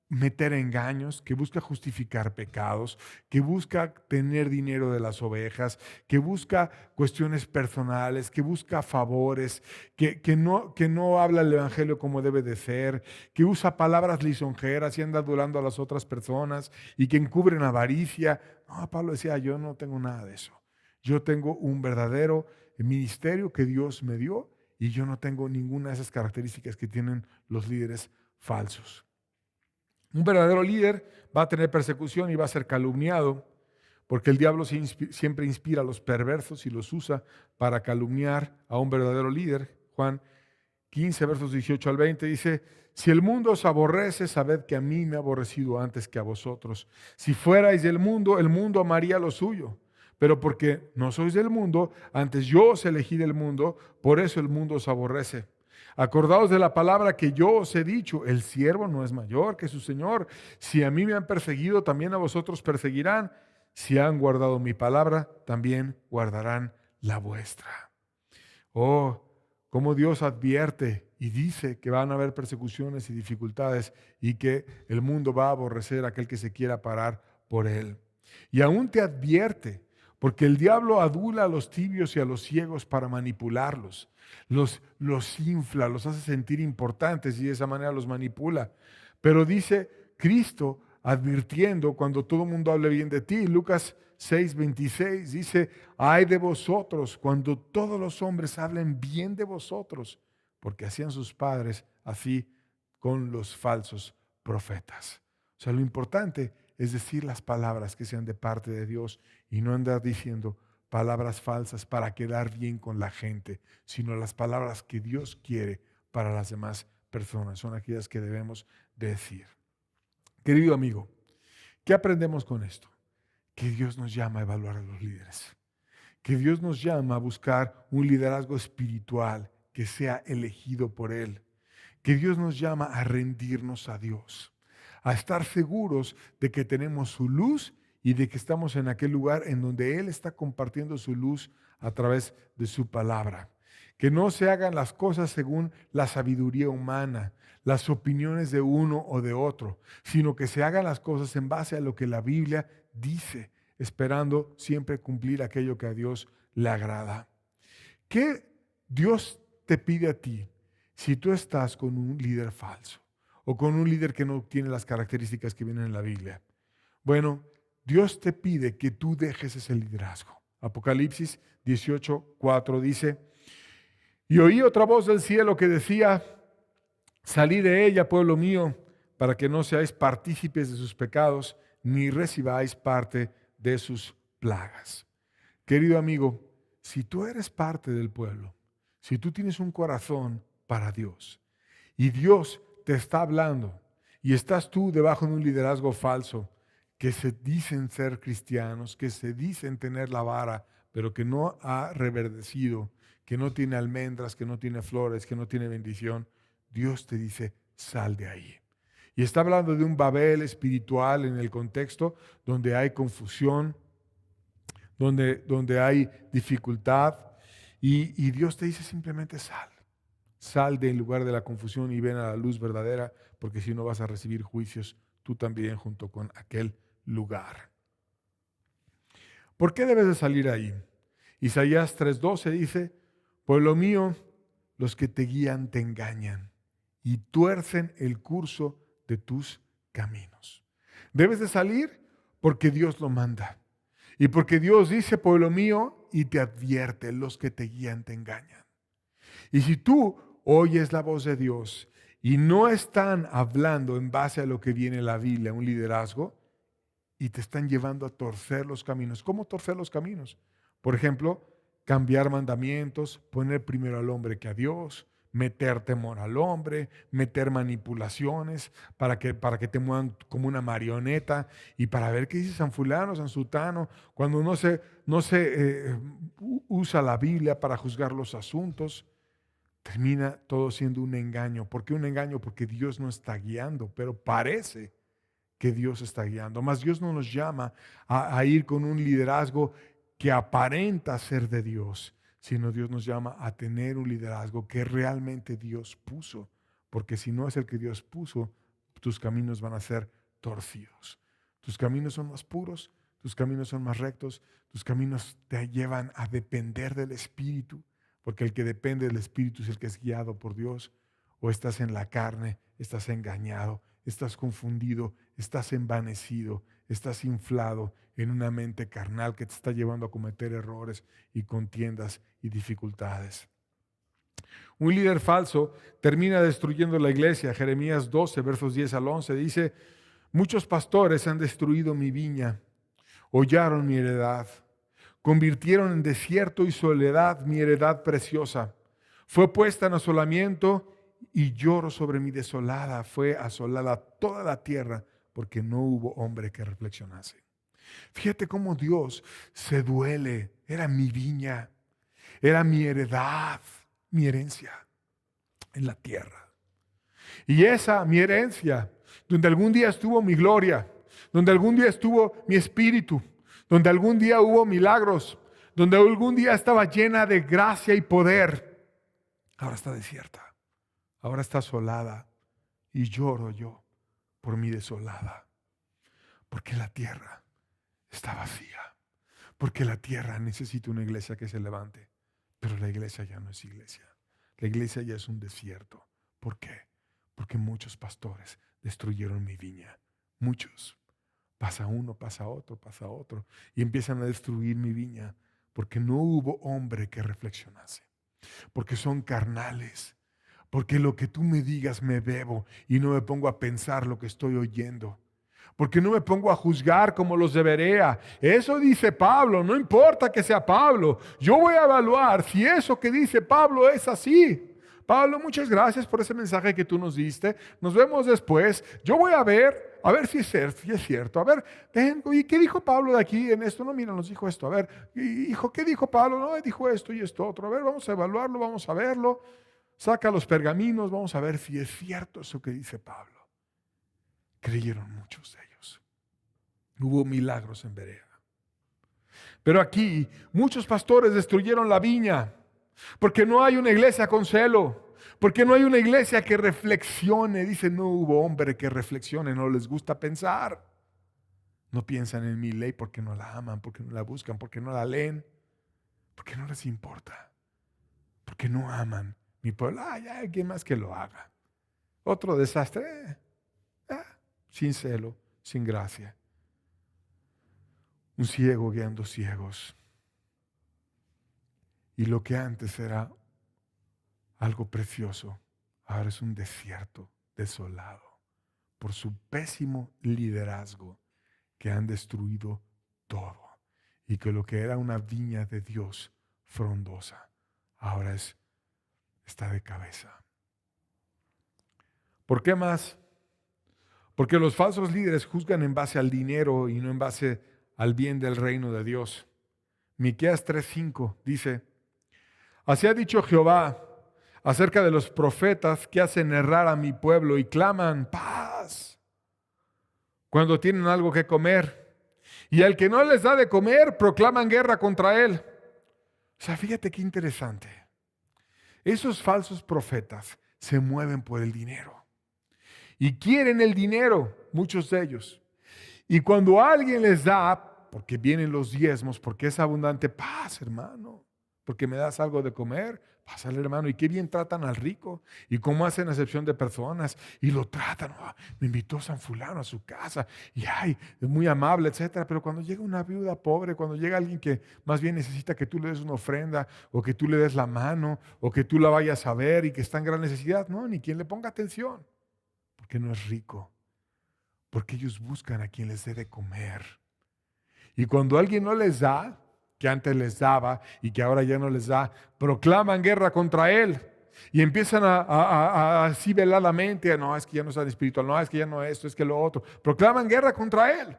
meter engaños, que busca justificar pecados, que busca tener dinero de las ovejas, que busca cuestiones personales, que busca favores, que no habla el evangelio como debe de ser, que usa palabras lisonjeras y anda adulando a las otras personas y que encubren avaricia. No, Pablo decía, yo no tengo nada de eso. Yo tengo un verdadero ministerio que Dios me dio y yo no tengo ninguna de esas características que tienen los líderes falsos. Un verdadero líder va a tener persecución y va a ser calumniado, porque el diablo siempre inspira a los perversos y los usa para calumniar a un verdadero líder. Juan 15, versos 18 al 20 dice, si el mundo os aborrece, sabed que a mí me ha aborrecido antes que a vosotros. Si fuerais del mundo, el mundo amaría lo suyo. Pero porque no sois del mundo, antes yo os elegí del mundo, por eso el mundo os aborrece. Acordaos de la palabra que yo os he dicho, el siervo no es mayor que su Señor. Si a mí me han perseguido, también a vosotros perseguirán. Si han guardado mi palabra, también guardarán la vuestra. Oh, cómo Dios advierte y dice que van a haber persecuciones y dificultades y que el mundo va a aborrecer a aquel que se quiera parar por él. Y aún te advierte, porque el diablo adula a los tibios y a los ciegos para manipularlos. Los infla, los hace sentir importantes y de esa manera los manipula. Pero dice Cristo advirtiendo cuando todo el mundo hable bien de ti. Lucas 6:26 dice, ay de vosotros cuando todos los hombres hablen bien de vosotros, porque hacían sus padres así con los falsos profetas. O sea, lo importante es decir las palabras que sean de parte de Dios y no andar diciendo palabras falsas para quedar bien con la gente, sino las palabras que Dios quiere para las demás personas. Son aquellas que debemos decir. Querido amigo, ¿qué aprendemos con esto? Que Dios nos llama a evaluar a los líderes. Que Dios nos llama a buscar un liderazgo espiritual que sea elegido por Él. Que Dios nos llama a rendirnos a Dios, a estar seguros de que tenemos su luz y de que estamos en aquel lugar en donde Él está compartiendo su luz a través de su palabra. Que no se hagan las cosas según la sabiduría humana, las opiniones de uno o de otro, sino que se hagan las cosas en base a lo que la Biblia dice, esperando siempre cumplir aquello que a Dios le agrada. ¿Qué Dios te pide a ti si tú estás con un líder falso o con un líder que no tiene las características que vienen en la Biblia? Bueno, Dios te pide que tú dejes ese liderazgo. Apocalipsis 18:4 dice, y oí otra voz del cielo que decía, salid de ella, pueblo mío, para que no seáis partícipes de sus pecados, ni recibáis parte de sus plagas. Querido amigo, si tú eres parte del pueblo, si tú tienes un corazón para Dios y Dios te está hablando y estás tú debajo de un liderazgo falso que se dicen ser cristianos, que se dicen tener la vara, pero que no ha reverdecido, que no tiene almendras, que no tiene flores, que no tiene bendición, Dios te dice, sal de ahí. Y está hablando de un Babel espiritual en el contexto donde hay confusión, donde hay dificultad. Y Dios te dice simplemente sal. Sal del lugar de la confusión y ven a la luz verdadera, porque si no vas a recibir juicios tú también junto con aquel lugar. ¿Por qué debes de salir ahí? Isaías 3:12 dice, pueblo mío, los que te guían te engañan y tuercen el curso de tus caminos. Debes de salir porque Dios lo manda. Y porque Dios dice, pueblo mío, y te advierte, los que te guían te engañan. Y si tú oyes la voz de Dios y no están hablando en base a lo que viene en la Biblia, un liderazgo, y te están llevando a torcer los caminos. ¿Cómo torcer los caminos? Por ejemplo, cambiar mandamientos, poner primero al hombre que a Dios, meter temor al hombre, meter manipulaciones para que te muevan como una marioneta y para ver qué dice San fulano, San sutano, cuando no se usa la Biblia para juzgar los asuntos. Termina todo siendo un engaño. ¿Por qué un engaño? Porque Dios no está guiando, pero parece que Dios está guiando. Mas Dios no nos llama a ir con un liderazgo que aparenta ser de Dios, sino Dios nos llama a tener un liderazgo que realmente Dios puso. Porque si no es el que Dios puso, tus caminos van a ser torcidos. Tus caminos son más puros, tus caminos son más rectos, tus caminos te llevan a depender del Espíritu. Porque el que depende del Espíritu es el que es guiado por Dios. O estás en la carne, estás engañado, estás confundido, estás envanecido, estás inflado en una mente carnal que te está llevando a cometer errores y contiendas y dificultades. Un líder falso termina destruyendo la iglesia. Jeremías 12, versos 10 al 11 dice: muchos pastores han destruido mi viña, hollaron mi heredad, convirtieron en desierto y soledad mi heredad preciosa. Fue puesta en asolamiento y lloro sobre mi desolada. Fue asolada toda la tierra porque no hubo hombre que reflexionase. Fíjate cómo Dios se duele. Era mi viña, era mi heredad, mi herencia en la tierra. Y esa, mi herencia, donde algún día estuvo mi gloria, donde algún día estuvo mi espíritu, donde algún día hubo milagros, donde algún día estaba llena de gracia y poder, ahora está desierta, ahora está asolada, y lloro yo por mi desolada, porque la tierra está vacía, porque la tierra necesita una iglesia que se levante, pero la iglesia ya no es iglesia, la iglesia ya es un desierto. ¿Por qué? Porque muchos pastores destruyeron mi viña, muchos. Pasa uno, pasa otro, y empiezan a destruir mi viña, porque no hubo hombre que reflexionase, porque son carnales, porque lo que tú me digas me bebo y no me pongo a pensar lo que estoy oyendo, porque no me pongo a juzgar como los de Berea. Eso dice Pablo, no importa que sea Pablo, yo voy a evaluar si eso que dice Pablo es así. Pablo, muchas gracias por ese mensaje que tú nos diste. Nos vemos después. Yo voy a ver si es cierto. A ver, ¿y qué dijo Pablo de aquí en esto? No, mira, nos dijo esto. A ver, hijo, ¿qué dijo Pablo? No, dijo esto y esto otro. A ver, vamos a evaluarlo, vamos a verlo. Saca los pergaminos, vamos a ver si es cierto eso que dice Pablo. Creyeron muchos de ellos. Hubo milagros en Berea. Pero aquí muchos pastores destruyeron la viña. Porque no hay una iglesia con celo, porque no hay una iglesia que reflexione. Dice, no hubo hombre que reflexione, no les gusta pensar. No piensan en mi ley porque no la aman, porque no la buscan, porque no la leen, porque no les importa, porque no aman mi pueblo. Ya hay alguien más que lo haga. Otro desastre, sin celo, sin gracia. Un ciego guiando ciegos. Y lo que antes era algo precioso, ahora es un desierto desolado por su pésimo liderazgo, que han destruido todo. Y que lo que era una viña de Dios frondosa, ahora está de cabeza. ¿Por qué más? Porque los falsos líderes juzgan en base al dinero y no en base al bien del reino de Dios. Miqueas 3:5 dice: así ha dicho Jehová acerca de los profetas que hacen errar a mi pueblo y claman paz cuando tienen algo que comer, y al que no les da de comer proclaman guerra contra él. O sea, fíjate qué interesante. Esos falsos profetas se mueven por el dinero y quieren el dinero, muchos de ellos. Y cuando alguien les da, porque vienen los diezmos, porque es abundante, paz, hermano, porque me das algo de comer, Pásale, hermano, y qué bien tratan al rico, y cómo hacen acepción de personas, y lo tratan. Me invitó San Fulano a su casa, y ay, es muy amable, etcétera. Pero cuando llega una viuda pobre, cuando llega alguien que más bien necesita que tú le des una ofrenda, o que tú le des la mano, o que tú la vayas a ver y que está en gran necesidad, no, ni quien le ponga atención, porque no es rico, porque ellos buscan a quien les dé de comer. Y cuando alguien no les da, que antes les daba y que ahora ya no les da, proclaman guerra contra él y empiezan a así veladamente, no, es que ya no es tan espiritual, no, es que ya no es esto, es que lo otro, proclaman guerra contra él.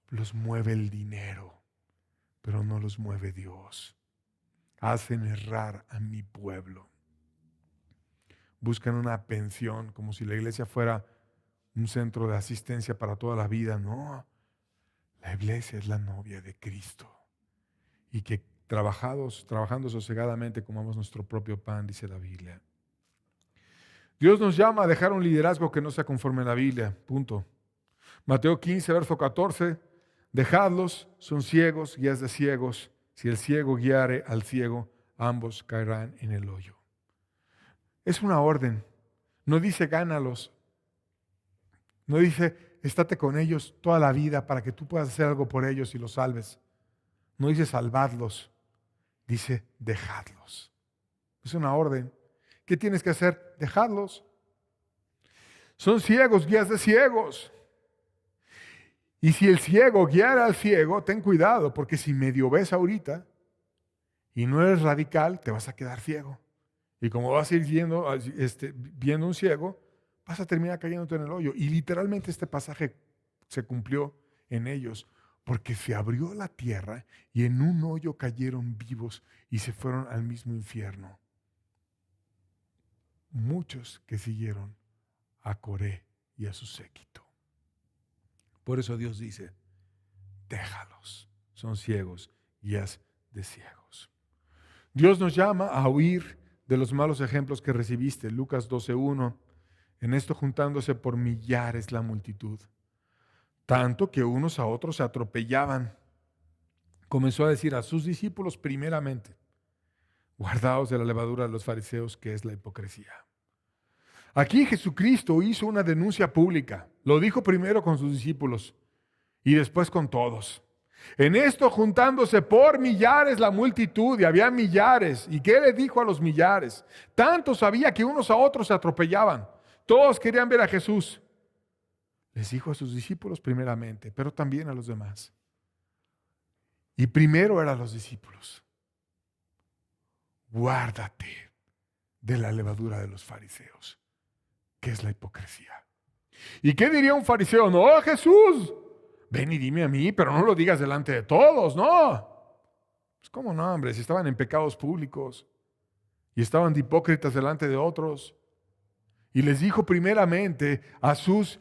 Los mueve el dinero, pero no los mueve Dios. Hacen errar a mi pueblo. Buscan una pensión, como si la iglesia fuera un centro de asistencia para toda la vida. No, la iglesia es la novia de Cristo. Y que trabajando sosegadamente comamos nuestro propio pan, dice la Biblia. Dios nos llama a dejar un liderazgo que no sea conforme a la Biblia, punto. Mateo 15, verso 14, dejadlos, son ciegos, guías de ciegos. Si el ciego guiare al ciego, ambos caerán en el hoyo. Es una orden, no dice gánalos, no dice estate con ellos toda la vida para que tú puedas hacer algo por ellos y los salves. No dice salvadlos, dice dejadlos. Es una orden. ¿Qué tienes que hacer? Dejadlos. Son ciegos, guías de ciegos. Y si el ciego guiara al ciego, ten cuidado, porque si medio ves ahorita y no eres radical, te vas a quedar ciego. Y como vas a ir viendo un ciego, vas a terminar cayéndote en el hoyo. Y literalmente este pasaje se cumplió en ellos. Porque se abrió la tierra y en un hoyo cayeron vivos y se fueron al mismo infierno. Muchos que siguieron a Coré y a su séquito. Por eso Dios dice, déjalos, son ciegos, guías de ciegos. Dios nos llama a huir de los malos ejemplos que recibiste. Lucas 12:1, en esto juntándose por millares la multitud. Tanto que unos a otros se atropellaban. Comenzó a decir a sus discípulos primeramente, guardaos de la levadura de los fariseos, que es la hipocresía. Aquí Jesucristo hizo una denuncia pública. Lo dijo primero con sus discípulos y después con todos. En esto juntándose por millares la multitud, y había millares. ¿Y qué le dijo a los millares? Tanto sabía que unos a otros se atropellaban. Todos querían ver a Jesús. Les dijo a sus discípulos primeramente, pero también a los demás. Y primero eran los discípulos. Guárdate de la levadura de los fariseos, que es la hipocresía. ¿Y qué diría un fariseo? No, Jesús, ven y dime a mí, pero no lo digas delante de todos, no. Pues cómo no, hombre, si estaban en pecados públicos y estaban de hipócritas delante de otros. Y les dijo primeramente a sus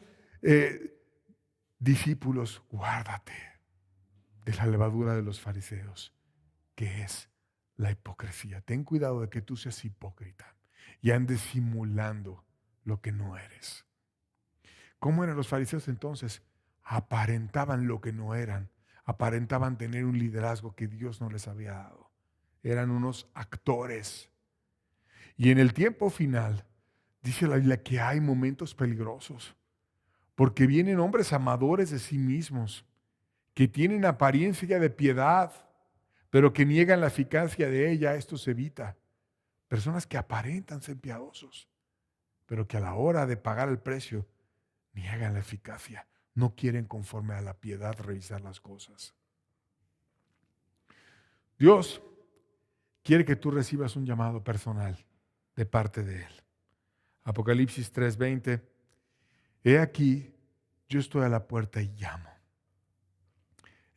discípulos, guárdate de la levadura de los fariseos, que es la hipocresía. Ten cuidado de que tú seas hipócrita y andes simulando lo que no eres. ¿Cómo eran los fariseos entonces? Aparentaban lo que no eran, aparentaban tener un liderazgo que Dios no les había dado. Eran unos actores. Y en el tiempo final, dice la Biblia que hay momentos peligrosos, porque vienen hombres amadores de sí mismos, que tienen apariencia de piedad, pero que niegan la eficacia de ella. Esto se evita. Personas que aparentan ser piadosos, pero que a la hora de pagar el precio, niegan la eficacia. No quieren conforme a la piedad revisar las cosas. Dios quiere que tú recibas un llamado personal de parte de Él. Apocalipsis 3:20. He aquí, yo estoy a la puerta y llamo.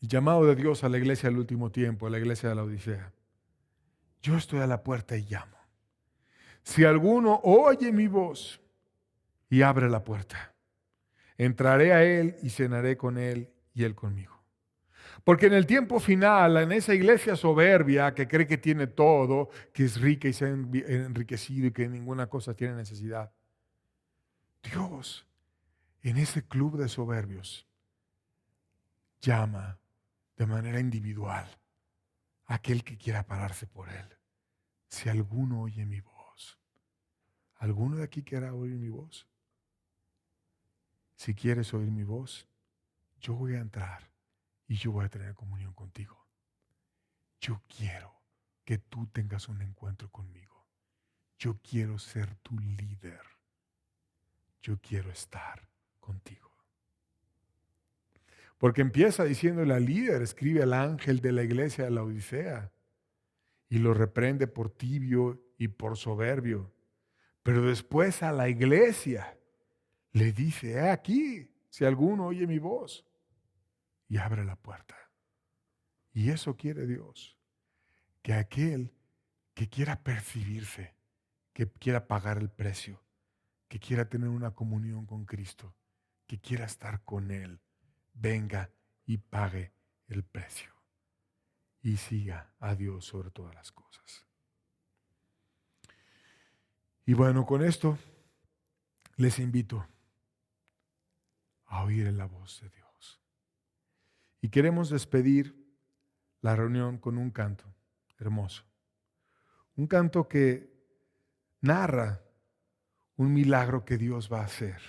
El llamado de Dios a la iglesia del último tiempo, a la iglesia de la Odisea. Yo estoy a la puerta y llamo. Si alguno oye mi voz y abre la puerta, entraré a él y cenaré con él y él conmigo. Porque en el tiempo final, en esa iglesia soberbia que cree que tiene todo, que es rica y se ha enriquecido y que ninguna cosa tiene necesidad, Dios, en ese club de soberbios, llama de manera individual a aquel que quiera pararse por él. si alguno oye mi voz. ¿Alguno de aquí quiera oír mi voz? Si quieres oír mi voz, yo voy a entrar y yo voy a tener comunión contigo. Yo quiero que tú tengas un encuentro conmigo. Yo quiero ser tu líder. Yo quiero estar contigo. Porque empieza diciéndole al líder, escribe al ángel de la iglesia de la Odisea y lo reprende por tibio y por soberbio. Pero después a la iglesia le dice, he aquí, si alguno oye mi voz, y abre la puerta. Y eso quiere Dios, que aquel que quiera percibirse, que quiera pagar el precio, que quiera tener una comunión con Cristo, que quiera estar con Él, venga y pague el precio y siga a Dios sobre todas las cosas. Y bueno, con esto les invito a oír la voz de Dios. Y queremos despedir la reunión con un canto hermoso. Un canto que narra un milagro que Dios va a hacer.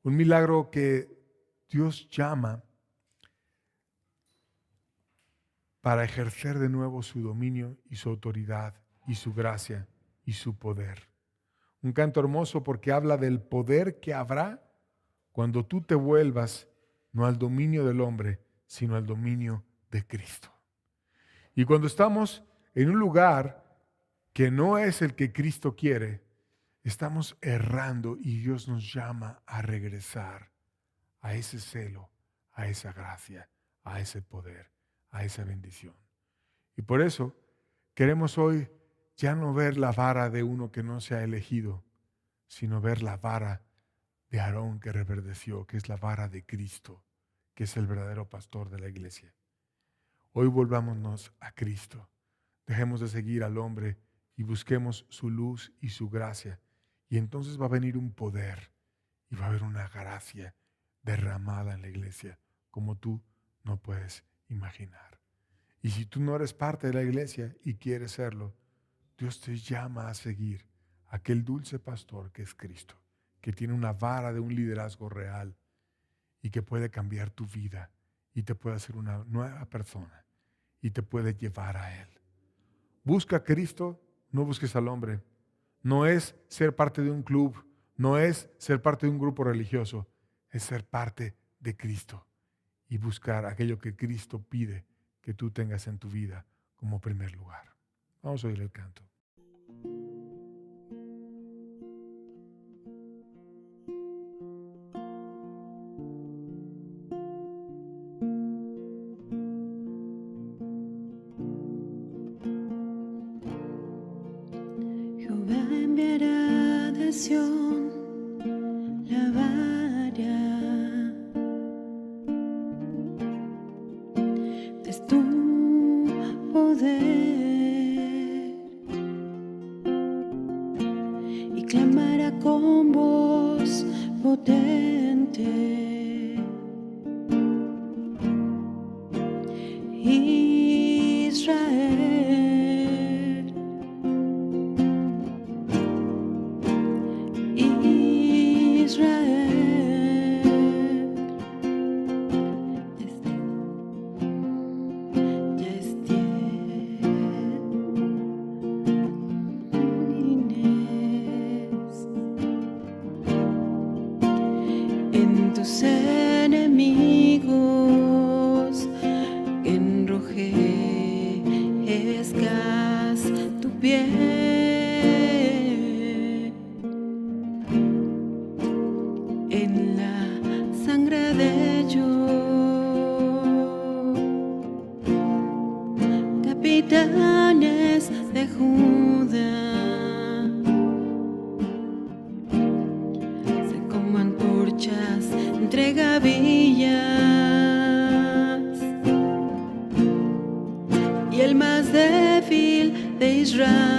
Un milagro que Dios llama para ejercer de nuevo su dominio y su autoridad y su gracia y su poder. Un canto hermoso porque habla del poder que habrá cuando tú te vuelvas no al dominio del hombre, sino al dominio de Cristo. Y cuando estamos en un lugar que no es el que Cristo quiere, estamos errando y Dios nos llama a regresar a ese celo, a esa gracia, a ese poder, a esa bendición. Y por eso queremos hoy ya no ver la vara de uno que no se ha elegido, sino ver la vara de Aarón que reverdeció, que es la vara de Cristo, que es el verdadero pastor de la iglesia. Hoy volvámonos a Cristo. Dejemos de seguir al hombre y busquemos su luz y su gracia. Y entonces va a venir un poder y va a haber una gracia derramada en la iglesia como tú no puedes imaginar. Y si tú no eres parte de la iglesia y quieres serlo, Dios te llama a seguir a aquel dulce pastor que es Cristo, que tiene una vara de un liderazgo real y que puede cambiar tu vida y te puede hacer una nueva persona y te puede llevar a Él. Busca a Cristo, no busques al hombre. No es ser parte de un club, no es ser parte de un grupo religioso, es ser parte de Cristo y buscar aquello que Cristo pide que tú tengas en tu vida como primer lugar. Vamos a oír el canto. Jehová enviará de Sión la vara de tu poder y clamará con voz potente. Israel, ya es en tus enemigos enrojezcas tu pie. En la sangre de ellos, capitanes de Judá, se como antorchas entre gavillas, y el más débil de Israel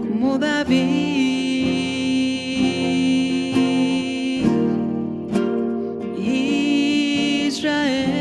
como David. Israel,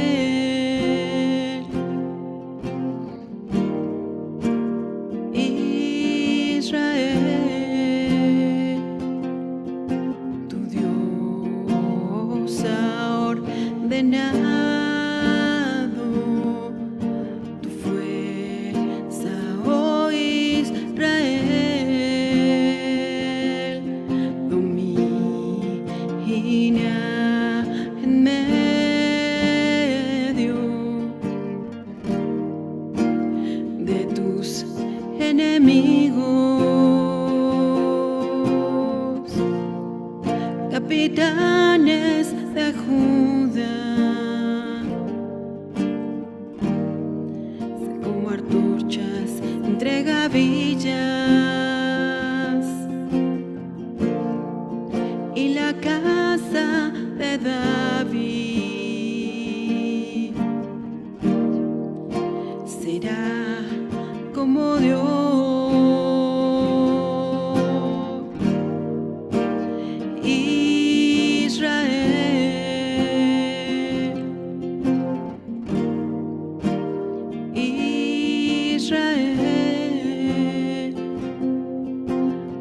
enemigos, capitanes de Judá, como antorchas entre gavillas, y la casa de David será como Dios. Israel,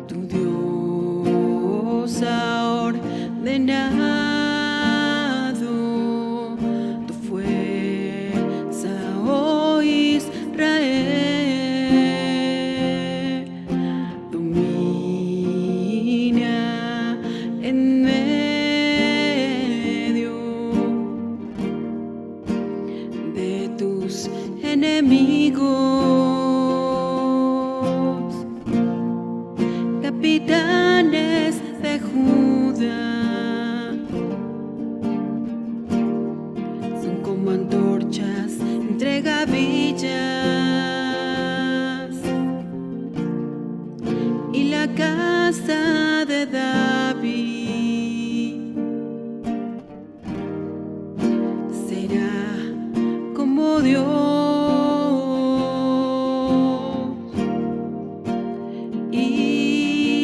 tu Dios ha ordenado tu fuerza, oh Israel, domina en medio de tus enemigos, capitanes de Judá, son como antorchas entre gavillas, y la casa de David será como Dios.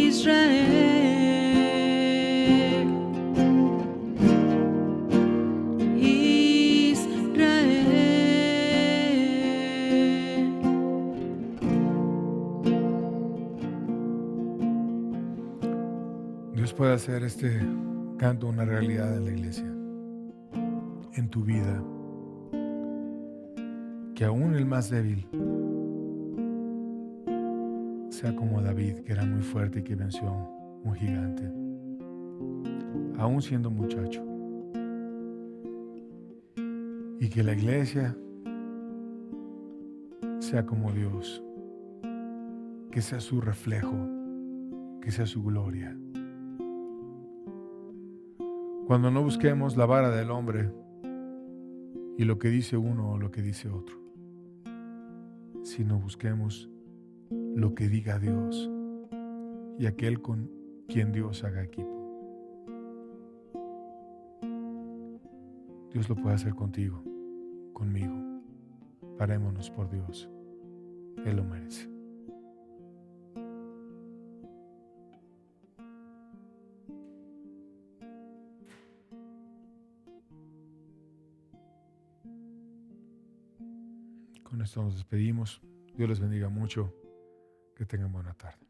Israel, Israel. Dios puede hacer este canto una realidad en la iglesia, en tu vida, que aún el más débil sea como David, que era muy fuerte y que venció un gigante, aún siendo muchacho. Y que la iglesia sea como Dios, que sea su reflejo, que sea su gloria. Cuando no busquemos la vara del hombre y lo que dice uno o lo que dice otro, sino busquemos lo que diga Dios y aquel con quien Dios haga equipo. Dios lo puede hacer contigo, conmigo. Parémonos por Dios. Él lo merece. Con esto nos despedimos. Dios les bendiga mucho. Que tengan buena tarde.